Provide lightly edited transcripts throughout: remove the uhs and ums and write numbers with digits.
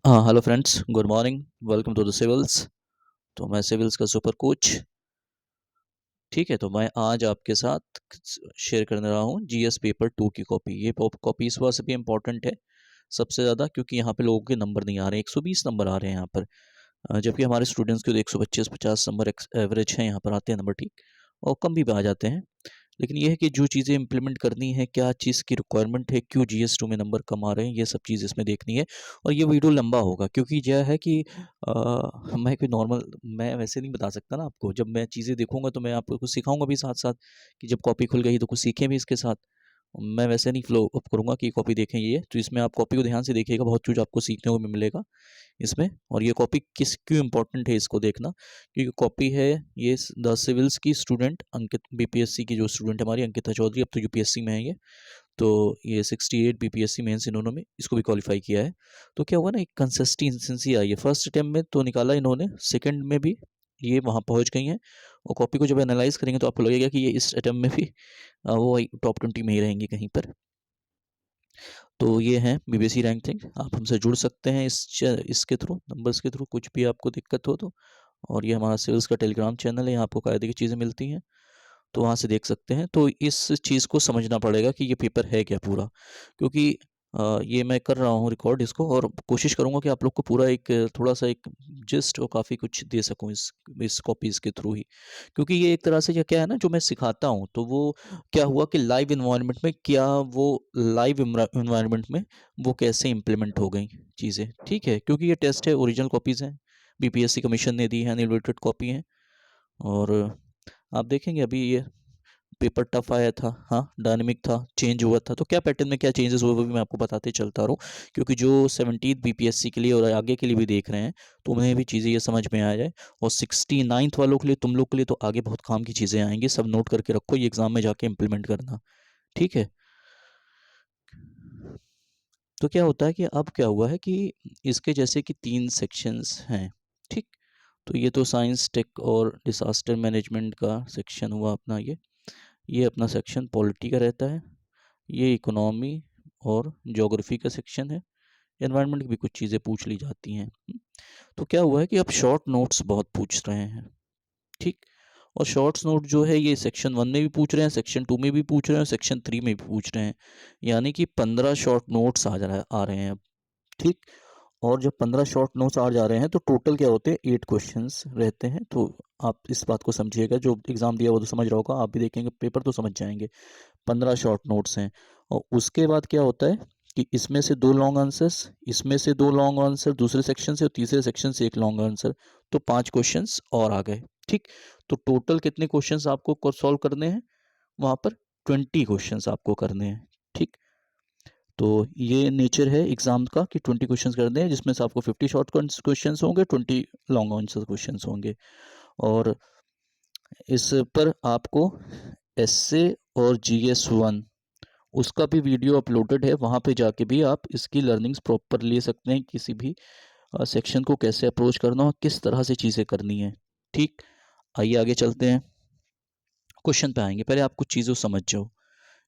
हाँ, hello friends, good morning, welcome to the civils. तो मैं सिविल्स का सुपर कोच। ठीक है, तो मैं आज आपके साथ शेयर करने रहा हूँ जीएस पेपर 2 की कॉपी। ये कॉपी इस वजह से भी इम्पोर्टेंट है सबसे ज़्यादा, क्योंकि यहाँ पे लोगों के नंबर नहीं आ रहे हैं। 120 नंबर आ रहे हैं यहाँ पर, जबकि हमारे स्टूडेंट्स के तो 125-50 नंबर एवरेज हैं, यहाँ पर आते हैं नंबर, ठीक, और कम भी आ जाते हैं। लेकिन ये है कि जो चीज़ें इंप्लीमेंट करनी है, क्या चीज़ की रिक्वायरमेंट है, क्यों जीएस 2 में नंबर कम आ रहे हैं, ये सब चीज़ इसमें देखनी है। और ये वीडियो लंबा होगा, क्योंकि यह है कि मैं कोई नॉर्मल, मैं वैसे नहीं बता सकता ना आपको। जब मैं चीज़ें देखूंगा तो मैं आपको कुछ सिखाऊंगा भी साथ साथ, कि जब कॉपी खुल गई तो कुछ सीखें भी इसके साथ। मैं वैसे नहीं फ्लो अप करूँगा कि कॉपी देखें ये, तो इसमें आप कॉपी को ध्यान से देखिएगा, बहुत कुछ आपको सीखने को भी मिलेगा इसमें। और ये कॉपी किस क्यों इम्पोर्टेंट है इसको देखना, क्योंकि कॉपी है ये द सिविल्स की स्टूडेंट अंकित, बीपीएससी की जो स्टूडेंट हमारी अंकिता चौधरी, अब तो यूपीएससी में है ये। तो ये 68 बीपीएससी मेंस इन्होंने में इसको भी क्वालिफाई किया है। तो क्या हुआ ना, एक कंसिस्टेंसी आई है। फर्स्ट अटेम्प्ट में तो निकाला इन्होंने, सेकंड में भी ये वहाँ पहुँच गई हैं। और कॉपी को जब एनालाइज करेंगे तो आपको लगेगा कि ये इस अटेम्प्ट में भी वो टॉप 20 में ही रहेंगी कहीं पर। तो ये हैं बीबीएससी रैंक थिंग। आप हमसे जुड़ सकते हैं इसके थ्रू, नंबर्स के थ्रू, कुछ भी आपको दिक्कत हो तो। और ये हमारा सेल्स का टेलीग्राम चैनल है, यहाँ आपको कायदे की चीज़ें मिलती हैं, तो वहाँ से देख सकते हैं। तो इस चीज़ को समझना पड़ेगा कि ये पेपर है क्या पूरा, क्योंकि ये मैं कर रहा हूँ रिकॉर्ड इसको, और कोशिश करूँगा कि आप लोग को पूरा एक थोड़ा सा एक जिस्ट और काफ़ी कुछ दे सकूँ इस कॉपीज़ के थ्रू ही। क्योंकि ये एक तरह से क्या है ना, जो मैं सिखाता हूँ तो वो क्या हुआ कि लाइव इन्वायरमेंट में, क्या वो लाइव इन्वायरमेंट में वो कैसे इम्प्लीमेंट हो गई चीज़ें, ठीक है। क्योंकि ये टेस्ट है, ओरिजिनल कॉपीज़ हैं, बीपीएससी कमीशन ने दी है, अनएडिटेड कॉपी हैं। और आप देखेंगे अभी ये पेपर टफ आया था, हाँ, डायनेमिक था, चेंज हुआ था। तो क्या पैटर्न में क्या चेंजेस हुए वो भी मैं आपको बताते चलता रहूँ, क्योंकि जो 17th बीपीएससी के लिए और आगे के लिए भी देख रहे हैं, तो उन्हें भी चीज़ें ये समझ में आ जाए। और 69th वालों के लिए, तुम लोग के लिए तो आगे बहुत काम की चीज़ें आएंगी, सब नोट करके रखो, ये एग्ज़ाम में जाके इम्प्लीमेंट करना, ठीक है। तो क्या होता है कि अब क्या हुआ है कि इसके जैसे कि 3 सेक्शंस हैं, ठीक। तो ये तो साइंस, टेक और डिसास्टर मैनेजमेंट का सेक्शन हुआ अपना। ये अपना सेक्शन पॉलिटी का रहता है। ये इकोनॉमी और ज्योग्राफी का सेक्शन है। एनवायरनमेंट की भी कुछ चीज़ें पूछ ली जाती हैं। तो क्या हुआ है कि अब शॉर्ट नोट्स बहुत पूछ रहे हैं, ठीक। और शॉर्ट्स नोट जो है ये सेक्शन 1 में भी पूछ रहे हैं, सेक्शन 2 में भी पूछ रहे हैं, और सेक्शन 3 में भी पूछ रहे हैं। यानी कि 15 शॉर्ट नोट्स आ रहे हैं अब, ठीक। और जब 15 शॉर्ट नोट्स आ जा रहे हैं तो टोटल क्या होते हैं, 8 क्वेश्चंस रहते हैं। तो आप इस बात को समझिएगा, जो एग्ज़ाम दिया वो तो समझ रहा होगा, आप भी देखेंगे पेपर तो समझ जाएंगे। 15 शॉर्ट नोट्स हैं। और उसके बाद क्या होता है कि इसमें से 2 लॉन्ग आंसर्स, इसमें से 2 लॉन्ग आंसर दूसरे सेक्शन से, और तीसरे सेक्शन से 1 लॉन्ग आंसर। तो 5 क्वेश्चंस और आ गए, ठीक। तो टोटल कितने क्वेश्चंस आपको सॉल्व करने हैं वहाँ पर, 20 क्वेश्चंस आपको करने हैं, ठीक। तो ये नेचर है एग्जाम का कि 20 क्वेश्चंस करने हैं, जिसमें से आपको 50 शॉर्ट क्वेश्चंस होंगे, 20 लॉन्ग आंसर क्वेश्चंस होंगे। और इस पर आपको एसए और जीएस 1 उसका भी वीडियो अपलोडेड है, वहाँ पे जाके भी आप इसकी लर्निंग्स प्रॉपर ले सकते हैं, किसी भी सेक्शन को कैसे अप्रोच करना और किस तरह से चीज़ें करनी है, ठीक। आइए आगे चलते हैं, क्वेश्चन पे आएंगे। पहले आप कुछ चीज़ों समझ जाओ,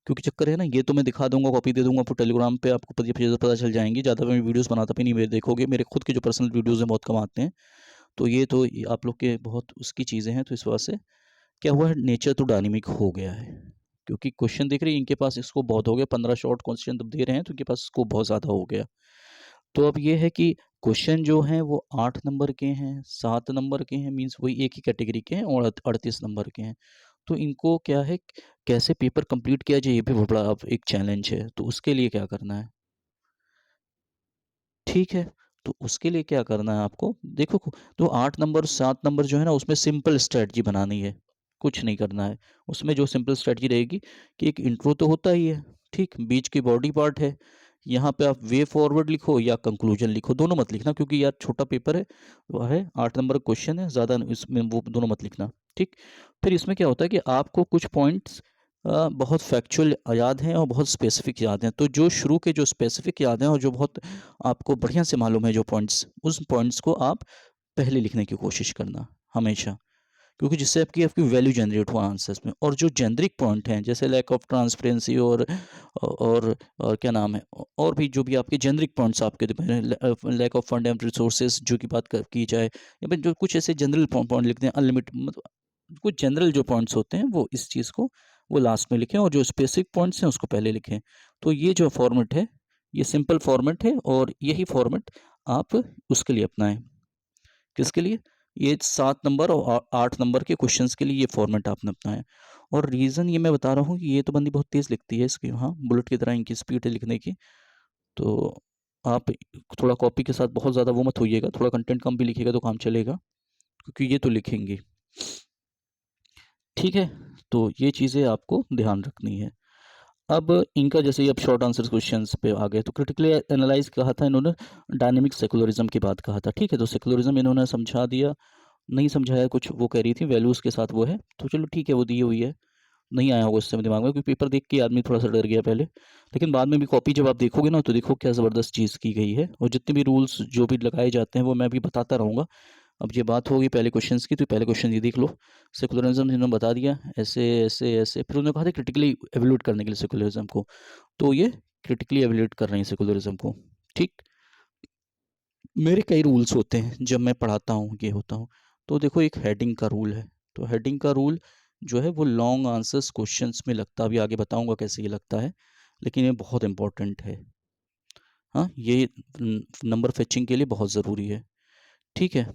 क्योंकि चक्कर है ना, ये तो मैं दिखा दूंगा, कॉपी दे दूंगा, फिर टेलीग्राम पे आपको पता चल जाएंगी। ज़्यादा मैं वीडियोस बनाता भी नहीं, मेरे देखोगे, मेरे खुद के जो पर्सनल वीडियोस हैं बहुत कम आते हैं। तो ये तो आप लोग के बहुत उसकी चीज़ें हैं। तो इस वजह से क्या हुआ है, नेचर तो डायनेमिक हो गया है, क्योंकि क्वेश्चन देख रहे हैं, इनके पास स्कोप बहुत हो गया। 15 शॉर्ट क्वेश्चन जब दे रहे हैं तो इनके पास स्कोप बहुत ज़्यादा हो गया। तो अब ये है कि क्वेश्चन जो हैं वो 8 नंबर के हैं, 7 नंबर के हैं, मीन्स वही एक ही कैटेगरी के हैं, और 38 नंबर के हैं। तो इनको क्या है, कैसे पेपर कंप्लीट किया जाए, ये भी बहुत बड़ा अब एक चैलेंज है। तो उसके लिए क्या करना है, ठीक है। तो उसके लिए क्या करना है आपको, देखो, तो 8 नंबर 7 नंबर जो है ना, उसमें सिंपल स्ट्रेटजी बनानी है, कुछ नहीं करना है। उसमें जो सिंपल स्ट्रेटजी रहेगी कि एक इंट्रो तो होता ही है, ठीक, बीच की बॉडी पार्ट है। यहाँ पे आप वे फॉरवर्ड लिखो या कंक्लूजन लिखो, दोनों मत लिखना, क्योंकि यार छोटा पेपर है, वह है 8 नंबर क्वेश्चन है, ज़्यादा इसमें वो दोनों मत लिखना, ठीक। फिर इसमें क्या होता है कि आपको कुछ पॉइंट्स बहुत फैक्चुअल याद हैं और बहुत स्पेसिफिक याद हैं। तो जो शुरू के जो स्पेसिफिक याद हैं और जो बहुत आपको बढ़िया से मालूम है जो पॉइंट्स, उस पॉइंट्स को आप पहले लिखने की कोशिश करना हमेशा, क्योंकि जिससे आपकी आपकी वैल्यू जनरेट हुआ आंसर्स में। और जो जेनरिक पॉइंट हैं जैसे लैक ऑफ ट्रांसपेरेंसी और क्या नाम है, और भी जो भी आपके जेनरिक पॉइंट्स आपके lack of fund and resources जो की बात की जाए, या फिर जो कुछ ऐसे जनरल पॉइंट लिखते हैं अनलिमिटेड, मतलब कुछ जनरल जो पॉइंट्स होते हैं वो इस चीज़ को वो लास्ट में लिखें, और जो स्पेसिफिक पॉइंट्स हैं उसको पहले लिखें। तो ये जो फॉर्मेट है ये सिंपल फॉर्मेट है, और यही फॉर्मेट आप उसके लिए अपनाएं। किसके लिए? ये 7 नंबर और 8 नंबर के क्वेश्चंस के लिए ये फॉर्मेट आपने अपनाया। और रीज़न ये मैं बता रहा हूँ कि ये तो बंदी बहुत तेज़ लिखती है, इसकी हाँ बुलेट की तरह इनकी स्पीड है लिखने की। तो आप थोड़ा कॉपी के साथ बहुत ज़्यादा वो मत होइएगा, थोड़ा कंटेंट कम भी लिखिएगा तो काम चलेगा, क्योंकि ये तो लिखेंगे। ठीक है, तो ये चीज़ें आपको ध्यान रखनी है। अब इनका जैसे अब शॉर्ट आंसर क्वेश्चंस पे आ गए, तो क्रिटिकली एनालाइज कहा था इन्होंने, डायनेमिक सेकुलरिज्म की बात कहा था। ठीक है, तो सेकुलरिज्म इन्होंने समझा दिया, नहीं समझाया कुछ, वो कह रही थी वैल्यूज़ के साथ वो है, तो चलो ठीक है वो दी हुई है, नहीं आया होगा उस समय दिमाग में, क्योंकि पेपर देख के आदमी थोड़ा सा डर गया पहले, लेकिन बाद में भी कॉपी जब आप देखोगे ना तो देखो क्या ज़बरदस्त चीज़ की गई है, और जितने भी रूल्स जो भी लगाए जाते हैं वो मैं भी बताता रहूँगा। अब ये बात होगी पहले क्वेश्चंस की, तो पहले क्वेश्चन ये देख लो। सेकुलरिज्म इन्होंने बता दिया ऐसे ऐसे ऐसे, फिर उन्होंने कहा था क्रिटिकली एवेल्यूएट करने के लिए सेकुलरिज्म को, तो ये क्रिटिकली एवेल्यूएट कर रहे हैं सेकुलरिज्म को। ठीक, मेरे कई रूल्स होते हैं जब मैं पढ़ाता हूँ, ये होता हूँ। तो देखो एक हेडिंग का रूल है, तो हेडिंग का रूल जो है वो लॉन्ग आंसर्स क्वेश्चंस में लगता है, अभी आगे बताऊंगा कैसे ये लगता है, लेकिन ये बहुत इंपॉर्टेंट है। हाँ, ये नंबर फेचिंग के लिए बहुत ज़रूरी है। ठीक है,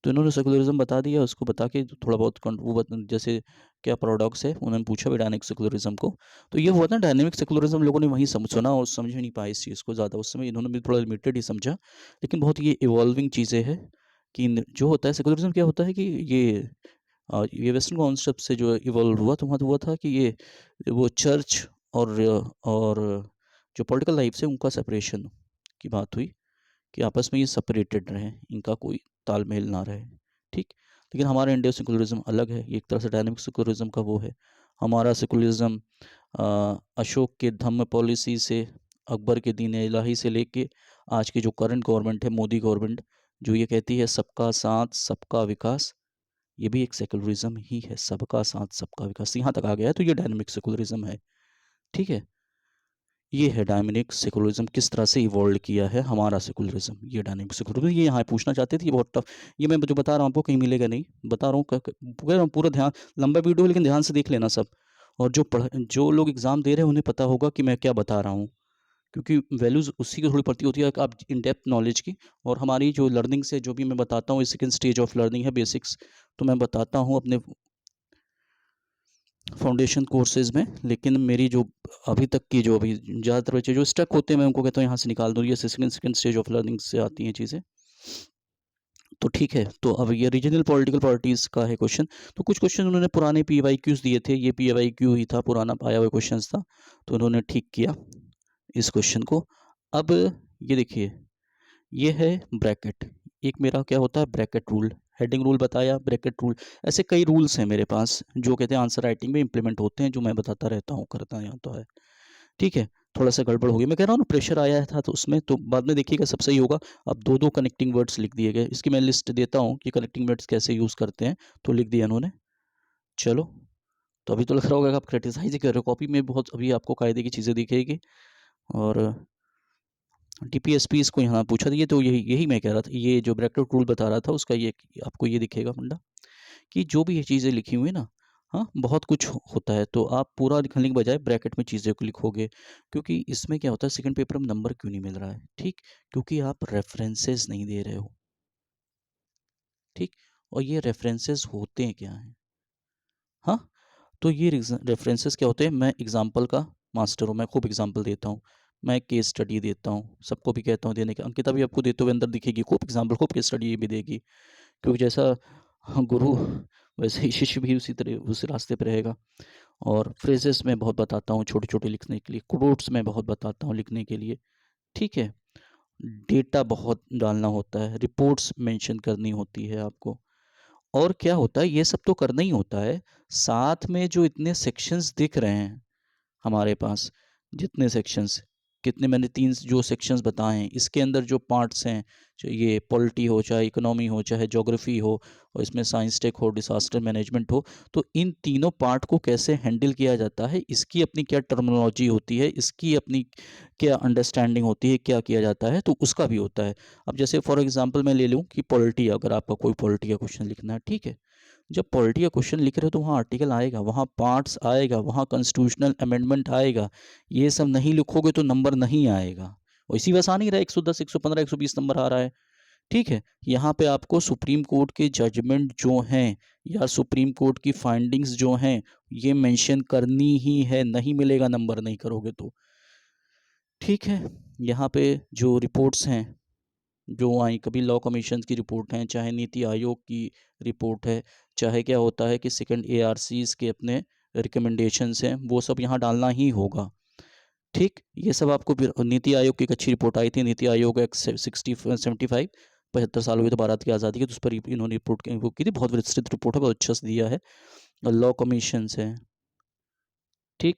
तो इन्होंने सेकुलरिज्म बता दिया, उसको बता के थोड़ा बहुत जैसे क्या पैराडॉक्स है उन्होंने पूछा भी डायनेमिक सेकुलरिज्म को, तो ये हुआ था डायनेमिक सेकुलरिज्म लोगों ने वहीं सुना और समझ नहीं पाए इस चीज़ को ज़्यादा, उस समय इन्होंने भी थोड़ा लिमिटेड ही समझा, लेकिन बहुत ये इवॉल्विंग चीज़ें हैं कि जो होता है सेकुलरिज्म क्या होता है कि ये वेस्टर्न कॉन्सेप्ट से जो इवॉल्व हुआ तो वहाँ तो हुआ था कि ये वो चर्च और जो पॉलिटिकल लाइफ से उनका सेपरेशन की बात हुई, कि आपस में ये सेपरेटेड रहें, इनका कोई तालमेल ना रहे। ठीक, लेकिन हमारा इंडिया सेकुलरिज्म अलग है, ये एक तरह से डायनेमिक सेकुलरिज्म का वो है। हमारा सेकुलरिज्म अशोक के धम्म पॉलिसी से, अकबर के दीन इलाही से लेके आज की जो करंट गवर्नमेंट है मोदी गवर्नमेंट, जो ये कहती है सबका साथ सबका विकास, ये भी एक सेकुलरिज्म ही है। सबका साथ सबका विकास यहाँ तक आ गया है, तो ये डायनेमिक सेकुलरिज्म है। ठीक है, ये है डायनेमिक सेकुलरिज्म, किस तरह से इवॉल्व किया है हमारा सेकुलरिज्म, ये डायनेमिक सेकुलरिज्म। ये यहाँ पूछना चाहते थे, ये बहुत टफ, ये मैं जो बता रहा हूँ आपको कहीं मिलेगा नहीं, बता रहा हूँ पूरा ध्यान, लंबा वीडियो लेकिन ध्यान से देख लेना सब, और जो लोग एग्ज़ाम दे रहे हैं उन्हें पता होगा कि मैं क्या बता रहा हूँ, क्योंकि वैल्यूज़ उसी की थोड़ी पड़ती होती है आप इन डेप्थ नॉलेज की, और हमारी जो लर्निंग से जो भी मैं बताता हूँ सेकेंड स्टेज ऑफ लर्निंग है बेसिक्स, तो मैं बताता हूँ अपने फाउंडेशन कोर्सेज़ में, लेकिन मेरी जो अभी तक की जो अभी ज़्यादातर बच्चे जो स्टक होते हैं मैं उनको कहता हूँ यहाँ से निकाल दो, ये सेकंड स्टेज ऑफ लर्निंग से आती हैं चीज़ें। तो ठीक है, तो अब ये रीजनल पॉलिटिकल पार्टीज़ का है क्वेश्चन, तो कुछ क्वेश्चन उन्होंने पुराने पीवाईक्यूज़ दिए थे, ये पीवाईक्यू ही था, पुराना आया हुआ क्वेश्चन था, तो उन्होंने ठीक किया इस क्वेश्चन को। अब ये देखिए, ये है ब्रैकेट, एक मेरा क्या होता है ब्रैकेट रूल, हेडिंग रूल बताया, ब्रैकेट रूल, ऐसे कई रूल्स हैं मेरे पास जो कहते हैं आंसर राइटिंग में इंप्लीमेंट होते हैं, जो मैं बताता रहता हूँ, करता यहाँ तो है। ठीक है, थोड़ा सा गड़बड़ हो गया, मैं कह रहा हूँ ना प्रेशर आया था तो उसमें, तो बाद में देखिएगा सब सही होगा। अब दो दो कनेक्टिंग वर्ड्स लिख दिए गए, इसकी मैं लिस्ट देता हूँ कि कनेक्टिंग वर्ड्स कैसे यूज़ करते हैं, तो लिख दिया उन्होंने। चलो, तो अभी तो लग रहा होगा कि आप क्रिटिसाइज ही कर रहे हो, कॉपी में बहुत अभी आपको कायदे की चीज़ें दिखेगी, और डीपीएसपी इसको यहाँ पूछा था, ये तो यही यही मैं कह रहा था, ये जो ब्रैकेट रूल बता रहा था उसका ये आपको ये दिखेगा फंडा, कि जो भी ये चीज़ें लिखी हुई है ना, हाँ बहुत कुछ होता है, तो आप पूरा लिखने के बजाय ब्रैकेट में चीज़ें को लिखोगे, क्योंकि इसमें क्या होता है सेकंड पेपर में नंबर क्यों नहीं मिल रहा है, ठीक, क्योंकि आप रेफरेंसेस नहीं दे रहे हो। ठीक, और ये रेफरेंसेस होते हैं क्या हैं, हाँ, तो ये रेफरेंसेस क्या होते हैं, मैं एग्जाम्पल का मास्टर हूँ, मैं खूब एग्जाम्पल देता हूँ, मैं केस स्टडी देता हूँ, सबको भी कहता हूँ देने की, अंकिता भी आपको देते हुए अंदर दिखेगी, खूब एग्जाम्पल खूब केस स्टडी ये भी देगी, क्योंकि जैसा गुरु वैसे ही शिष्य भी उसी तरह उसी रास्ते पर रहेगा। और फ्रेजेस में बहुत बताता हूँ छोटे छोटे लिखने के लिए, कोट्स में बहुत बताता हूँ लिखने के लिए। ठीक है, डेटा बहुत डालना होता है, रिपोर्ट्स मेंशन करनी होती है आपको, और क्या होता है ये सब तो करना ही होता है, साथ में जो इतने सेक्शंस दिख रहे हैं हमारे पास, जितने सेक्शंस, कितने मैंने 3 जो सेक्शंस बताए हैं, इसके अंदर जो पार्ट्स हैं, चाहे ये पॉलिटी हो, चाहे इकोनॉमी हो, चाहे ज्योग्राफी हो, और इसमें साइंस टेक हो, डिसास्टर मैनेजमेंट हो, तो इन तीनों पार्ट को कैसे हैंडल किया जाता है, इसकी अपनी क्या टर्मिनोलॉजी होती है, इसकी अपनी क्या अंडरस्टैंडिंग होती है, क्या किया जाता है, तो उसका भी होता है। अब जैसे फॉर एग्जांपल मैं ले लूँ कि पॉलिटी, अगर आपका कोई पॉलिटी का क्वेश्चन लिखना है, ठीक है, जब पॉलिटी का क्वेश्चन लिख रहे हो तो वहाँ आर्टिकल आएगा, वहाँ पार्ट्स आएगा, वहाँ कॉन्स्टिट्यूशनल अमेंडमेंट आएगा, ये सब नहीं लिखोगे तो नंबर नहीं आएगा। और इसी बस आ नहीं रहा है, 110, 115, 120 नंबर आ रहा है, ठीक है। यहाँ पे आपको सुप्रीम कोर्ट के जजमेंट जो हैं या सुप्रीम कोर्ट की फाइंडिंग्स जो हैं ये मेंशन करनी ही है, नहीं मिलेगा नंबर नहीं करोगे तो, ठीक है। यहाँ पे जो रिपोर्ट्स हैं जो आई, कभी लॉ कमीशन की रिपोर्ट है, चाहे नीति आयोग की रिपोर्ट है, चाहे क्या होता है कि सेकंड ARCs के अपने रिकमेंडेशंस हैं, वो सब यहाँ डालना ही होगा, ठीक। ये सब आपको नीति आयोग की एक अच्छी रिपोर्ट आई थी, नीति आयोग एक्ट 75 75 साल हुए तो भारत की आज़ादी के, तो उस पर इन्होंने रिपोर्ट वो की थी, बहुत विस्तृत रिपोर्ट है, बहुत अच्छा से दिया है। लॉ कमीशन है, ठीक,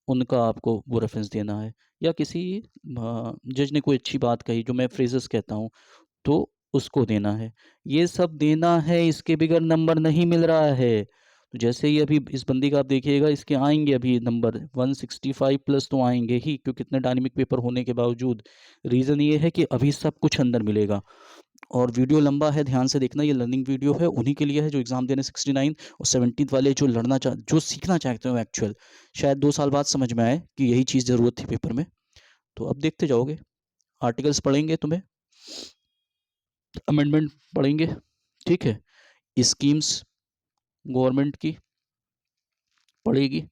उनका आपको वो रेफरेंस देना है, या किसी जज ने कोई अच्छी बात कही जो मैं फ्रेजेस कहता हूँ तो उसको देना है, ये सब देना है, इसके बगैर नंबर नहीं मिल रहा है। तो जैसे ही अभी इस बंदी का आप देखिएगा, इसके आएंगे अभी नंबर 165 प्लस तो आएंगे ही, क्योंकि इतने डायनेमिक पेपर होने के बावजूद। रीज़न ये है कि अभी सब कुछ अंदर मिलेगा। और वीडियो लंबा है, ध्यान से देखना, ये लर्निंग वीडियो है, उन्हीं के लिए है जो एग्ज़ाम देने 69 और 70 वाले जो जो सीखना चाहते हो एक्चुअल, शायद 2 साल बाद समझ में आए कि यही चीज़ ज़रूरत थी पेपर में। तो अब देखते जाओगे, आर्टिकल्स पढ़ेंगे, तुम्हें अमेंडमेंट पढ़ेंगे, ठीक है, स्कीम्स गवर्नमेंट की पढ़ेगी,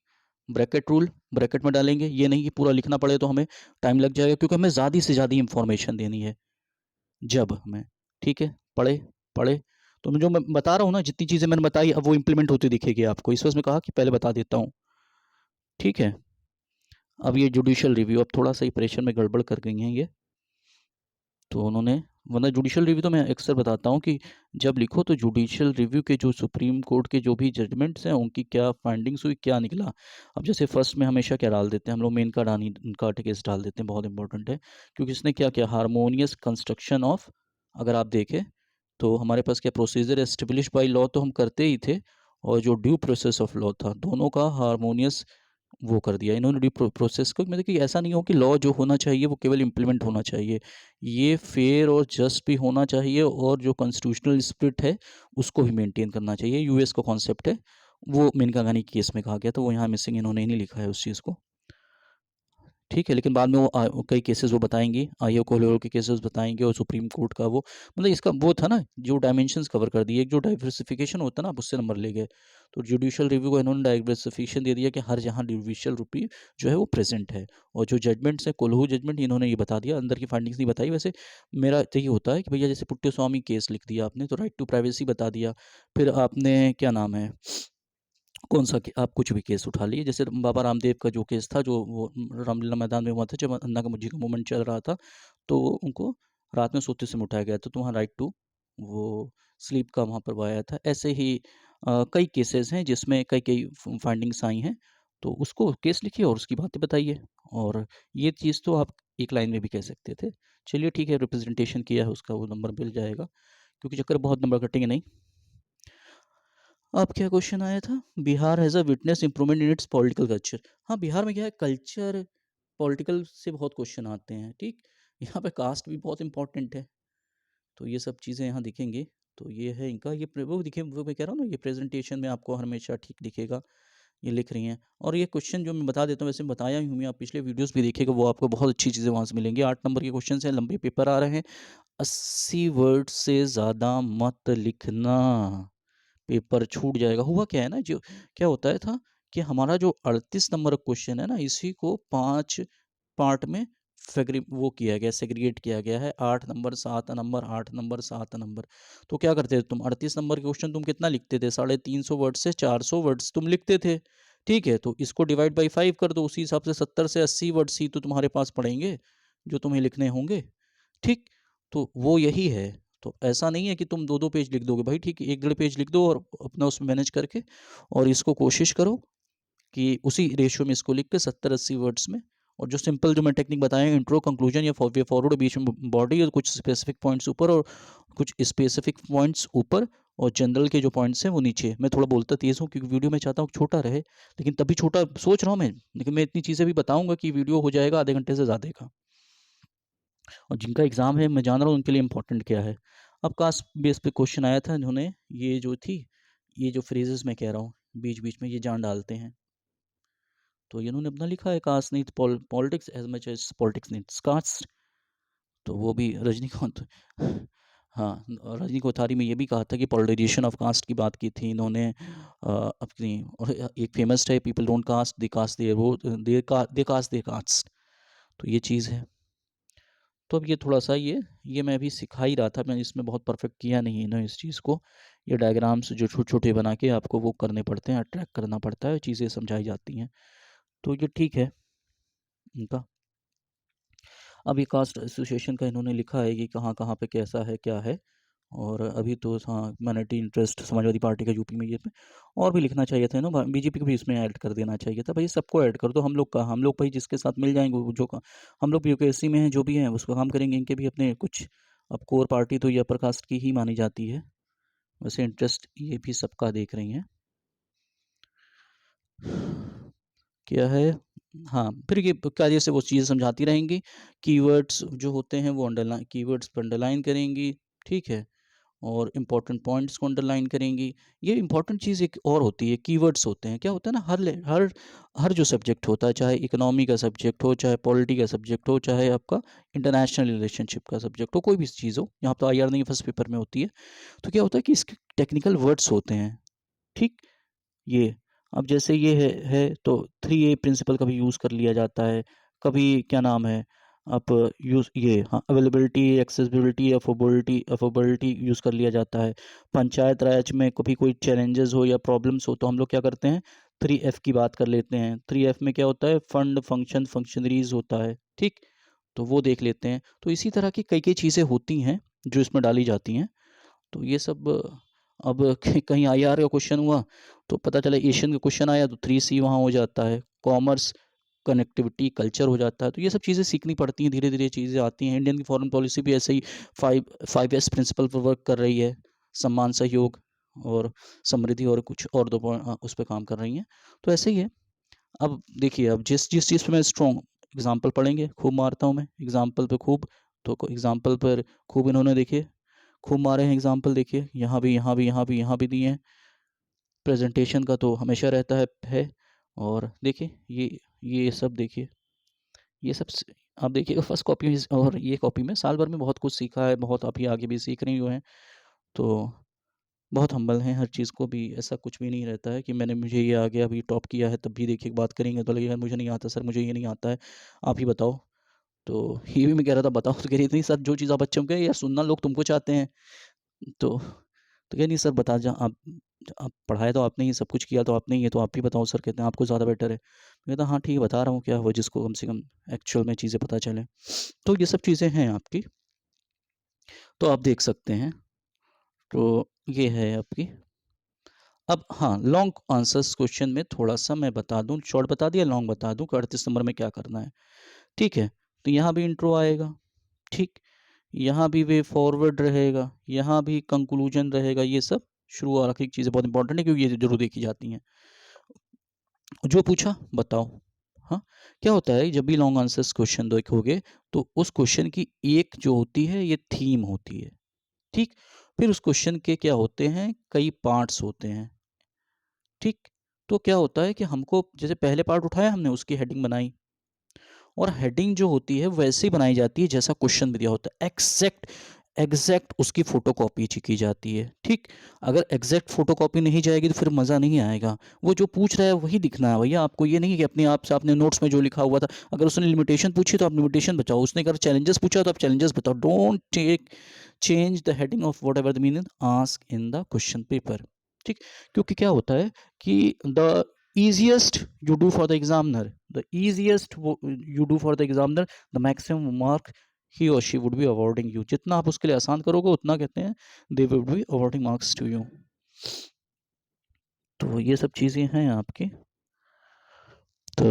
ब्रैकेट रूल ब्रैकेट में डालेंगे, ये नहीं कि पूरा लिखना पड़े तो हमें टाइम लग जाएगा, क्योंकि हमें ज़्यादा से ज़्यादा इंफॉर्मेशन देनी है जब हमें, ठीक है। पढ़े पढ़े तो मैं जो मैं बता रहा हूँ ना, जितनी चीज़ें मैंने बताई अब वो इम्प्लीमेंट होती दिखेगी आपको, इस वजह से मैं कहा कि पहले बता देता हूँ, ठीक है। अब ये जुडिशियल रिव्यू, अब थोड़ा सा प्रेशर में गड़बड़ कर गई हैं ये, तो उन्होंने, वरना जुडिशियल रिव्यू तो मैं अक्सर बताता हूँ कि जब लिखो तो जुडिशियल रिव्यू के जो सुप्रीम कोर्ट के जो भी जजमेंट्स हैं उनकी क्या फाइंडिंग्स हुई, क्या निकला। अब जैसे फर्स्ट में हमेशा क्या डाल देते हैं हम लोग, मेन का डानी का केस डाल देते हैं, बहुत इंपॉर्टेंट है, क्योंकि इसने क्या किया, हारमोनियस कंस्ट्रक्शन ऑफ, अगर आप देखें तो हमारे पास क्या प्रोसीजर एस्टेब्लिश बाई लॉ तो हम करते ही थे, और जो ड्यू प्रोसेस ऑफ लॉ था, दोनों का हारमोनियस वो कर दिया इन्होंने ड्यू प्रोसेस को। मतलब कि ऐसा नहीं हो कि लॉ जो होना चाहिए वो केवल इम्प्लीमेंट होना चाहिए, ये फेयर और जस्ट भी होना चाहिए, और जो कॉन्स्टिट्यूशनल स्पिरिट है उसको भी मेंटेन करना चाहिए। यूएस का कॉन्सेप्ट है, वो मेनका गानी केस में कहा गया, तो वो यहाँ मिसिंग इन्होंने नहीं लिखा है उस चीज़ को, ठीक है। लेकिन बाद में वो कई केसेस वो बताएंगे, आईओ कोलोरो के केसेस बताएंगे, और सुप्रीम कोर्ट का वो, मतलब इसका वो था ना, जो डायमेंशंस कवर कर दिए, एक जो डाइवर्सिफिकेशन होता है ना, आप उससे नंबर ले गए। तो जुडिशियल रिव्यू को इन्होंने डाइवर्सिफिकेशन दे दिया कि हर जहाँ जुडिशियल रिव्यू जो है वो प्रेजेंट है, और जो जजमेंट्स है, कोल्हू जजमेंट, इन्होंने ये बता दिया, अंदर की फाइंडिंग्स नहीं बताई। वैसे मेरा यही होता है कि भैया जैसे पुट्टे स्वामी केस लिख दिया आपने तो राइट टू प्राइवेसी बता दिया, फिर आपने क्या नाम है, कौन सा आप कुछ भी केस उठा लिए, जैसे बाबा रामदेव का जो केस था, जो वो रामलीला मैदान में हुआ था, जब अन्ना का मुझे का मूवमेंट चल रहा था, तो उनको रात में सोते समय उठाया गया था, तो वहाँ राइट टू वो स्लीप का वहाँ पर वो आया था। ऐसे ही कई केसेस हैं जिसमें कई कई फाइंडिंग्स आई हैं, तो उसको केस लिखिए और उसकी बातें बताइए, और ये चीज़ तो आप एक लाइन में भी कह सकते थे। चलिए ठीक है, रिप्रेजेंटेशन किया है उसका, वो नंबर मिल जाएगा, क्योंकि चक्कर बहुत नंबर कटेंगे नहीं। अब क्या क्वेश्चन आया था, Bihar has a witness improvement in its political culture. हाँ, बिहार में क्या है, कल्चर पॉलिटिकल से बहुत क्वेश्चन आते हैं, ठीक। यहाँ पे कास्ट भी बहुत इंपॉर्टेंट है, तो ये सब चीज़ें यहाँ दिखेंगी। तो ये है इनका, ये वो दिखे, वो मैं कह रहा हूँ ना, ये प्रेजेंटेशन में आपको हमेशा ठीक दिखेगा, ये लिख रही हैं। और ये क्वेश्चन जो मैं बता देता हूँ, वैसे मैं बताया ही हूँ, आप पिछले वीडियोस भी देखिएगा, वो आपको बहुत अच्छी चीज़ें वहाँ से मिलेंगी। 8 नंबर के क्वेश्चन हैं, लंबे पेपर आ रहे हैं, 80 वर्ड से ज़्यादा मत लिखना, पेपर छूट जाएगा। हुआ क्या है ना, जो क्या होता है था कि हमारा जो 38 नंबर क्वेश्चन है ना, इसी को 5 पार्ट में वो किया गया, सेग्रीगेट किया गया है, 8 नंबर 7 नंबर 8 नंबर 7 नंबर। तो क्या करते थे तुम, 38 नंबर के क्वेश्चन तुम कितना लिखते थे, 350 वर्ड से 400 वर्ड्स तुम लिखते थे, ठीक है। तो इसको डिवाइड बाई 5 कर दो, उसी हिसाब से 70 से 80 वर्ड्स ही तो तुम्हारे पास पड़ेंगे जो तुम्हें लिखने होंगे, ठीक। तो वो यही है, तो ऐसा नहीं है कि तुम 2-2 पेज लिख दोगे भाई, ठीक है, 1-1.5 पेज लिख दो और अपना उसमें मैनेज करके, और इसको कोशिश करो कि उसी रेशियो में इसको लिख के 70-80 वर्ड्स में, और जो सिंपल जो मैं टेक्निक बताया, इंट्रो, कंक्लूजन या फॉरवर्ड, बीच में बॉडी, और कुछ स्पेसिफिक पॉइंट्स ऊपर और कुछ स्पेसिफिक पॉइंट्स ऊपर, और जनरल के जो पॉइंट्स हैं वो नीचे। मैं थोड़ा बोलता तेज़ हूँ क्योंकि वीडियो में चाहता हूँ छोटा रहे, लेकिन तभी छोटा सोच रहा हूँ मैं, लेकिन मैं इतनी चीज़ें भी बताऊँगा कि वीडियो हो जाएगा आधे घंटे से ज़्यादा का। और जिनका एग्ज़ाम है मैं जान रहा हूँ उनके लिए इम्पोर्टेंट क्या है। अब कास्ट बेस पे क्वेश्चन आया था, इन्होंने ये जो थी, ये जो फ्रेजेस मैं कह रहा हूँ बीच बीच में ये जान डालते हैं, तो इन्होंने अपना लिखा है, caste needs politics as much as politics needs caste. तो वो भी रजनीकांत हाँ, और रजनी कोठारी में ये भी कहा था कि पोलराइजेशन ऑफ कास्ट की बात की थी इन्होंने अपनी। और एक फेमस है, people don't cast they caste their vote they cast they cast. तो ये चीज़ है। तो अब ये थोड़ा सा ये मैं अभी सिखा ही रहा था, मैंने इसमें बहुत परफेक्ट किया नहीं है ना इस चीज़ को। ये डायग्राम्स जो छोटे छोटे बना के आपको वो करने पड़ते हैं, अट्रैक्ट करना पड़ता है, चीज़ें समझाई जाती हैं, तो ये ठीक है इनका। अब ये कास्ट एसोसिएशन का इन्होंने लिखा है कि कहाँ कहाँ पे कैसा है क्या है। और अभी तो हाँ, माइनॉरिटी इंटरेस्ट समाजवादी पार्टी का यूपी में ये पे और भी लिखना चाहिए था ना, बीजेपी को भी इसमें ऐड कर देना चाहिए था भाई, सबको ऐड कर दो। हम लोग का हम लोग भाई जिसके साथ मिल जाएंगे वो जो हम लोग यूपीएससी में हैं जो भी हैं उसको काम करेंगे, इनके भी अपने कुछ। अब कोर पार्टी तो ये अपर कास्ट की ही मानी जाती है, वैसे इंटरेस्ट ये भी सबका देख रही हैं क्या है। हाँ, फिर ये कार्य से वो चीज़ें समझाती रहेंगी। कीवर्ड्स जो होते हैं वो अंडरलाइन, कीवर्ड्स पर अंडरलाइन करेंगी, ठीक है, और इम्पॉर्टेंट पॉइंट्स को अंडरलाइन करेंगी। ये इम्पॉर्टेंट चीज़ एक और होती है, कीवर्ड्स होते हैं। क्या होता है ना, हर जो सब्जेक्ट होता है, चाहे इकोनॉमी का सब्जेक्ट हो, चाहे पॉलिटी का सब्जेक्ट हो, चाहे आपका इंटरनेशनल रिलेशनशिप का सब्जेक्ट हो, कोई भी चीज़ हो, यहाँ तो IR नहीं फर्स्ट पेपर में होती है। तो क्या होता है कि इसके टेक्निकल वर्ड्स होते हैं, ठीक। ये अब जैसे ये है तो 3A प्रिंसिपल कभी यूज़ कर लिया जाता है, कभी क्या नाम है आप यूज़ ये हाँ, अवेलेबिलिटी, एक्सेसिबिलिटी, अफोर्डेबिलिटी यूज़ कर लिया जाता है। पंचायत राज में कभी कोई चैलेंजेस हो या प्रॉब्लम्स हो तो हम लोग क्या करते हैं, 3F की बात कर लेते हैं। 3F में क्या होता है, फंड, फंक्शन, फंक्शनरीज होता है, ठीक। तो वो देख लेते हैं। तो इसी तरह की कई कई चीज़ें होती हैं जो इसमें डाली जाती हैं। तो ये सब अब कहीं IR का क्वेश्चन हुआ तो पता चला एशियन का क्वेश्चन आया तो 3C वहाँ हो जाता है, कॉमर्स, कनेक्टिविटी, कल्चर हो जाता है। तो ये सब चीज़ें सीखनी पड़ती हैं, धीरे धीरे चीज़ें आती हैं। इंडियन की फॉरेन पॉलिसी भी ऐसे ही 5S प्रिंसिपल पर वर्क कर रही है, सम्मान, सहयोग और समृद्धि, और कुछ और दो उस पर काम कर रही हैं। तो ऐसे ही है। अब देखिए, अब जिस जिस चीज़ पे मैं स्ट्रॉन्ग, एग्जाम्पल पढ़ेंगे, खूब मारता हूँ मैं एग्जाम्पल पे खूब। तो एग्जाम्पल पर खूब इन्होंने देखिए खूब मारे हैं एग्जाम्पल, देखिए यहाँ भी, यहाँ भी, यहाँ भी, यहाँ भी दिए हैं। प्रेजेंटेशन का तो हमेशा रहता है। और देखिए ये सब देखिए, ये सब आप देखिएगा फर्स्ट कॉपी और ये कॉपी में साल भर में बहुत कुछ सीखा है, बहुत आप ही आगे भी सीख रही हुए हैं। तो बहुत हम्बल हैं, हर चीज़ को भी ऐसा कुछ भी नहीं रहता है कि मैंने मुझे ये आ गया अभी टॉप किया है तब भी देखिए बात करेंगे तो लगेगा मुझे नहीं आता सर, मुझे ये नहीं आता है, आप ही बताओ। तो ये भी मैं कह रहा था बताओ, तो कह रही थी सर जो चीज़ आप बच्चों के यार सुनना लोग तुमको चाहते हैं। तो कह नहीं सर बता जा आप पढ़ाया तो आपने ही, सब कुछ किया तो आपने ही है, तो आप ही बताओ सर, कहते हैं आपको ज़्यादा बेटर है। मैं कहता हाँ ठीक है बता रहा हूँ, क्या हो जिसको कम से कम एक्चुअल में चीज़ें पता चले। तो ये सब चीज़ें हैं आपकी, तो आप देख सकते हैं। तो ये है आपकी। अब हाँ, लॉन्ग आंसर्स क्वेश्चन में थोड़ा सा मैं बता दूं, शॉर्ट बता दिया, लॉन्ग बता दूं कि 38 नंबर में क्या करना है, ठीक है। तो यहाँ भी इंट्रो आएगा, ठीक, यहाँ भी वे फॉरवर्ड रहेगा, यहाँ भी कंक्लूजन रहेगा, ये सब शुरू और आखिरी चीज़ें बहुत इंपॉर्टेंट है क्योंकि ये जरूर देखी जाती हैं। जो पूछा बताओ। हाँ, क्या होता है जब भी लॉन्ग आंसर्स क्वेश्चन देखोगे तो उस क्वेश्चन की एक जो होती है ये थीम होती है, ठीक। फिर उस क्वेश्चन के क्या होते हैं, कई पार्ट्स होते हैं, ठीक। तो क्या होता है कि हमको जैसे पहले पार्ट उठाया हमने, उसकी हेडिंग बनाई, और हेडिंग जो होती है वैसे ही बनाई जाती है जैसा क्वेश्चन में दिया होता है, एग्जैक्ट उसकी फोटोकॉपी की जाती है, ठीक। अगर एग्जैक्ट फोटोकॉपी नहीं जाएगी तो फिर मज़ा नहीं आएगा। वो जो पूछ रहा है वही दिखना है भैया आपको, ये नहीं कि अपने आप से आपने नोट्स में जो लिखा हुआ था, अगर उसने लिमिटेशन पूछी तो आप लिमिटेशन बताओ, उसने अगर चैलेंजेस पूछा तो आप चैलेंजेस बताओ। Don't take change the heading of whatever the meaning ask in the question paper, ठीक। क्योंकि क्या होता है कि the easiest you do for the examiner, the easiest you do for the examiner, the maximum mark he or she would be awarding you। जितना आप उसके लिए आसान करोगे उतना कहते हैं they would be awarding marks to you। तो ये सब चीज़ें हैं आपकी। तो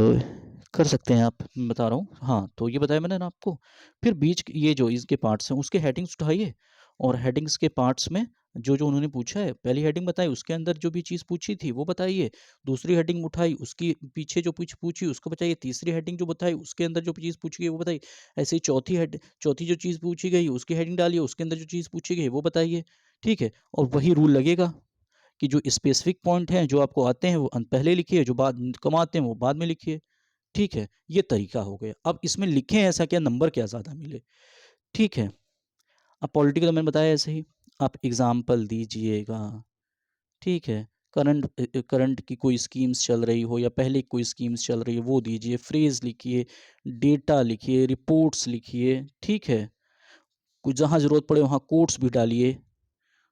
कर सकते हैं आप, मैं बता रहा हूँ। हाँ, तो ये बताया मैंने ना आपको। फिर बीच ये जो इसके पार्ट्स हैं उसके हेडिंग्स उठाइए, और हेडिंग्स के पार्ट्स में जो जो उन्होंने पूछा है, पहली हेडिंग बताई उसके अंदर जो भी चीज़ पूछी थी वो बताइए, दूसरी हेडिंग उठाई उसकी पीछे जो पूछी उसको बताइए, तीसरी हेडिंग जो बताई उसके अंदर जो चीज़ पूछी गई वो बताइए, ऐसे ही चौथी जो चीज़ पूछी गई उसकी हेडिंग डालिए, उसके अंदर जो चीज़ पूछी गई वो बताइए। ठीक है, और वही रूल लगेगा कि जो स्पेसिफिक पॉइंट हैं जो आपको आते हैं वो पहले लिखिए, जो बाद कम आते हैं वो बाद में लिखिए। ठीक है, ये तरीका हो गया। अब इसमें लिखें ऐसा क्या, नंबर क्या ज़्यादा मिले। ठीक है, अब पॉलिटिकल मैंने बताया ऐसे ही, आप एग्जाम्पल दीजिएगा। ठीक है, करंट की कोई स्कीम्स चल रही हो या पहले कोई स्कीम्स चल रही है वो दीजिए, फ्रेज लिखिए, डेटा लिखिए, रिपोर्ट्स लिखिए। ठीक है, कुछ जहाँ ज़रूरत पड़े वहाँ कोट्स भी डालिए।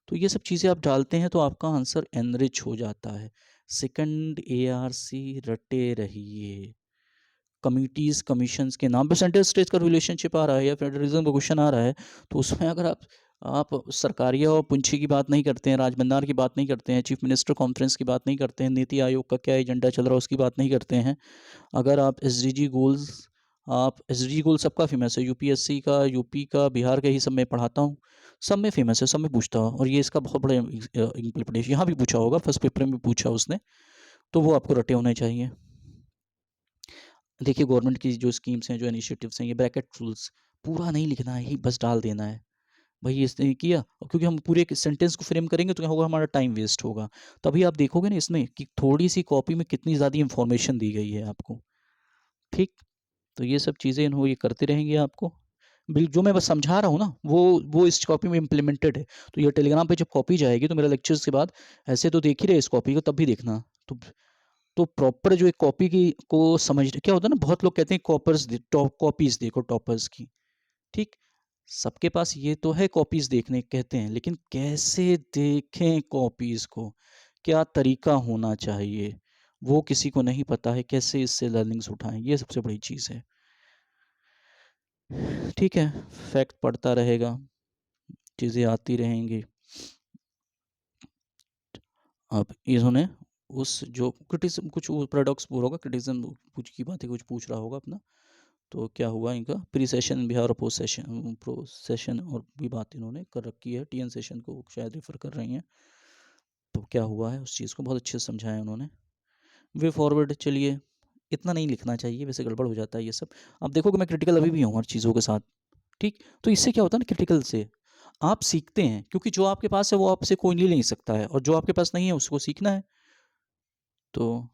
तो ये सब चीज़ें आप डालते हैं तो आपका आंसर एनरिच हो जाता है। सेकंड ARC रटे रहिए। कमिटीज़ कमीशंस के नाम पे सेंट्रल स्टेट का रिलेशनशिप आ रहा है या फेडरलिज्म का क्वेश्चन आ रहा है, तो उसमें अगर आप सरकारिया और पुंछी की बात नहीं करते हैं, राजभंडार की बात नहीं करते हैं, चीफ मिनिस्टर कॉन्फ्रेंस की बात नहीं करते हैं, नीति आयोग का क्या एजेंडा चल रहा है उसकी बात नहीं करते हैं, अगर आप एसडीजी गोल सबका फेमस है, यूपीएससी का, यूपी का, बिहार का, ही सब मैं पढ़ाता हूँ, सब में फेमस है, सब में पूछता हूँ, और ये इसका बहुत बड़ा इम्प्लीमेंटेशन यहाँ भी पूछा होगा, फर्स्ट पेपर में भी पूछा उसने, तो वो आपको रटे होने चाहिए। देखिए गवर्नमेंट की जो स्कीम्स हैं, जो इनिशिएटिव्स हैं, ये ब्रैकेट रूल्स पूरा नहीं लिखना है, ही बस डाल देना है। भाई इसने किया, और क्योंकि हम पूरे सेंटेंस को फ्रेम करेंगे तो क्या होगा, हमारा टाइम वेस्ट होगा। तभी आप देखोगे ना इसमें कि थोड़ी सी कॉपी में कितनी ज़्यादा इंफॉर्मेशन दी गई है आपको। ठीक, तो ये सब चीज़ें इन्हों ये करते रहेंगे आपको। बिल जो मैं बस समझा रहा हूँ ना वो इस कॉपी में इम्प्लीमेंटेड है। तो ये टेलीग्राम पे जब कॉपी जाएगी तो मेरा लेक्चर्स के बाद ऐसे तो देख ही रहे इस कॉपी को, तब भी देखना। तो प्रॉपर जो एक कॉपी की को समझ क्या होता है ना, बहुत लोग कहते हैं कॉपीज देखो टॉपर्स की। ठीक, सबके पास ये तो है कॉपीज देखने कहते हैं, लेकिन कैसे देखें कॉपीज को, क्या तरीका होना चाहिए, वो किसी को नहीं पता है। कैसे इससे लर्निंग्स उठाएं, ये सबसे बड़ी चीज़ है। ठीक है, फैक्ट पढ़ता रहेगा, चीज़ें आती रहेंगी। अब इन्होंने उस जो क्रिटिज्म कुछ प्रोडक्ट्स पूरा होगा, क्रिटिज्म कुछ की बातें कुछ पूछ रहा होगा अपना, तो क्या हुआ इनका प्री सेशन बिहार और प्रोसेशन और भी बात इन्होंने कर रखी है, TN सेशन को शायद रेफर कर रही हैं। तो क्या हुआ है उस चीज़ को बहुत अच्छे से समझाया उन्होंने। वे फॉरवर्ड, चलिए इतना नहीं लिखना चाहिए, वैसे गड़बड़ हो जाता है ये सब। अब देखोगे मैं क्रिटिकल अभी भी हूँ हर चीज़ों के साथ। ठीक, तो इससे क्या होता है ना, क्रिटिकल से आप सीखते हैं, क्योंकि जो आपके पास है वो आपसे कोई ले नहीं सकता है, और जो आपके पास नहीं है उसको सीखना है। तो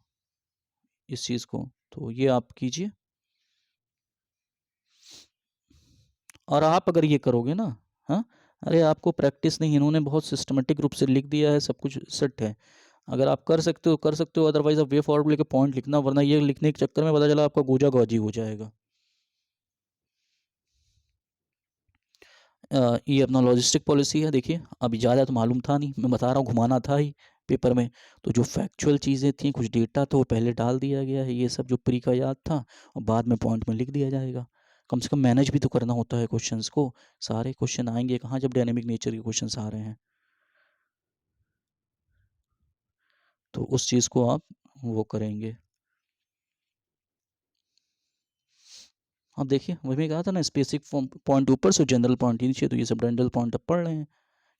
इस चीज़ को तो ये आप कीजिए, और आप अगर ये करोगे ना, हाँ, अरे आपको प्रैक्टिस नहीं, इन्होंने बहुत सिस्टमेटिक रूप से लिख दिया है, सब कुछ सेट है। अगर आप कर सकते हो कर सकते हो, अदरवाइज आप वे फॉरवर्ड लेके पॉइंट लिखना, वरना ये लिखने के चक्कर में पता चला आपका गोजा गौजी हो जाएगा। ये अपना लॉजिस्टिक पॉलिसी है। देखिए अभी ज़्यादा तो मालूम था नहीं, मैं बता रहा हूँ, घुमाना था ही पेपर में। तो जो फैक्चुअल चीज़ें थी, कुछ डेटा तो पहले डाल दिया गया है, ये सब जो प्री का याद था, और बाद में पॉइंट में लिख दिया जाएगा। कम से कम मैनेज भी तो करना होता है क्वेश्चंस को। सारे क्वेश्चन आएंगे कहाँ जब डायनेमिक नेचर के क्वेश्चंस आ रहे हैं। तो उस चीज़ को आप वो करेंगे। अब देखिए वही मैं कहा था ना, स्पेसिफिक पॉइंट ऊपर से जनरल पॉइंट नीचे, तो ये सब जनरल पॉइंट अब पढ़ रहे हैं